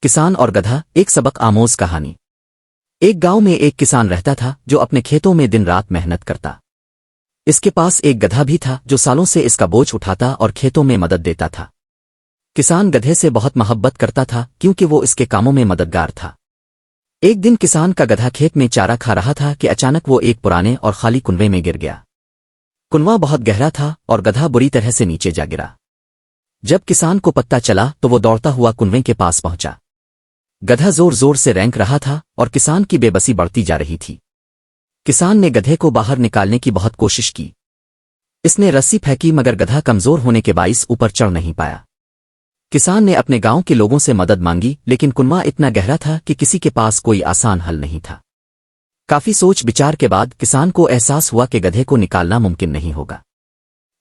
کسان اور گدھا، ایک سبق آموز کہانی۔ ایک گاؤں میں ایک کسان رہتا تھا جو اپنے کھیتوں میں دن رات محنت کرتا۔ اس کے پاس ایک گدھا بھی تھا جو سالوں سے اس کا بوجھ اٹھاتا اور کھیتوں میں مدد دیتا تھا۔ کسان گدھے سے بہت محبت کرتا تھا کیونکہ وہ اس کے کاموں میں مددگار تھا۔ ایک دن کسان کا گدھا کھیت میں چارہ کھا رہا تھا کہ اچانک وہ ایک پرانے اور خالی کنویں میں گر گیا۔ کنواں بہت گہرا تھا اور گدھا بری طرح سے نیچے جا گرا۔ جب کسان کو پتہ چلا تو وہ دوڑتا ہوا کنویں کے پاس پہنچا۔ گدھا زور زور سے رینک رہا تھا اور کسان کی بے بسی بڑھتی جا رہی تھی۔ کسان نے گدھے کو باہر نکالنے کی بہت کوشش کی۔ اس نے رسی پھینکی مگر گدھا کمزور ہونے کے باعث اوپر چڑھ نہیں پایا۔ کسان نے اپنے گاؤں کے لوگوں سے مدد مانگی لیکن کنواں اتنا گہرا تھا کہ کسی کے پاس کوئی آسان حل نہیں تھا۔ کافی سوچ بچار کے بعد کسان کو احساس ہوا کہ گدھے کو نکالنا ممکن نہیں ہوگا۔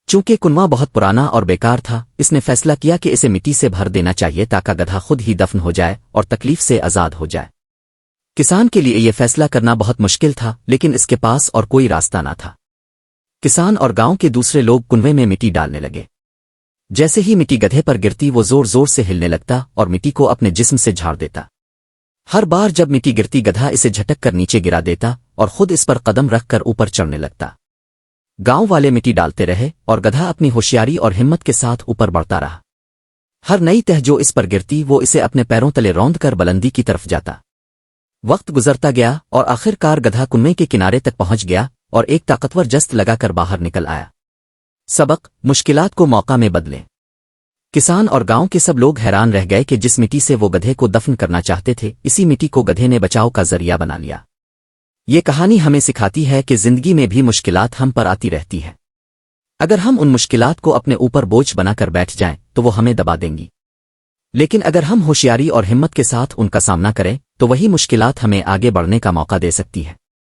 چونکہ کنواں بہت پرانا اور بیکار تھا، اس نے فیصلہ کیا کہ اسے مٹی سے بھر دینا چاہیے تاکہ گدھا خود ہی دفن ہو جائے اور تکلیف سے آزاد ہو جائے۔ کسان کے لیے یہ فیصلہ کرنا بہت مشکل تھا لیکن اس کے پاس اور کوئی راستہ نہ تھا۔ کسان اور گاؤں کے دوسرے لوگ کنویں میں مٹی ڈالنے لگے۔ جیسے ہی مٹی گدھے پر گرتی وہ زور زور سے ہلنے لگتا اور مٹی کو اپنے جسم سے جھاڑ دیتا۔ ہر بار جب مٹی گرتی گدھا اسے جھٹک کر نیچے گرا دیتا اور خود اس پر قدم رکھ کر اوپر چڑھنے لگتا۔ گاؤں والے مٹی ڈالتے رہے اور گدھا اپنی ہوشیاری اور ہمت کے ساتھ اوپر بڑھتا رہا۔ ہر نئی تہ جو اس پر گرتی وہ اسے اپنے پیروں تلے روند کر بلندی کی طرف جاتا۔ وقت گزرتا گیا اور آخر کار گدھا کنویں کے کنارے تک پہنچ گیا اور ایک طاقتور جست لگا کر باہر نکل آیا۔ سبق: مشکلات کو موقع میں بدلیں۔ کسان اور گاؤں کے سب لوگ حیران رہ گئے کہ جس مٹی سے وہ گدھے کو دفن کرنا چاہتے تھے اسی مٹی کو گدھے نے بچاؤ کا ذریعہ بنا لیا۔ یہ کہانی ہمیں سکھاتی ہے کہ زندگی میں بھی مشکلات ہم پر آتی رہتی ہے۔ اگر ہم ان مشکلات کو اپنے اوپر بوجھ بنا کر بیٹھ جائیں تو وہ ہمیں دبا دیں گی، لیکن اگر ہم ہوشیاری اور ہمت کے ساتھ ان کا سامنا کریں تو وہی مشکلات ہمیں آگے بڑھنے کا موقع دے سکتی ہے۔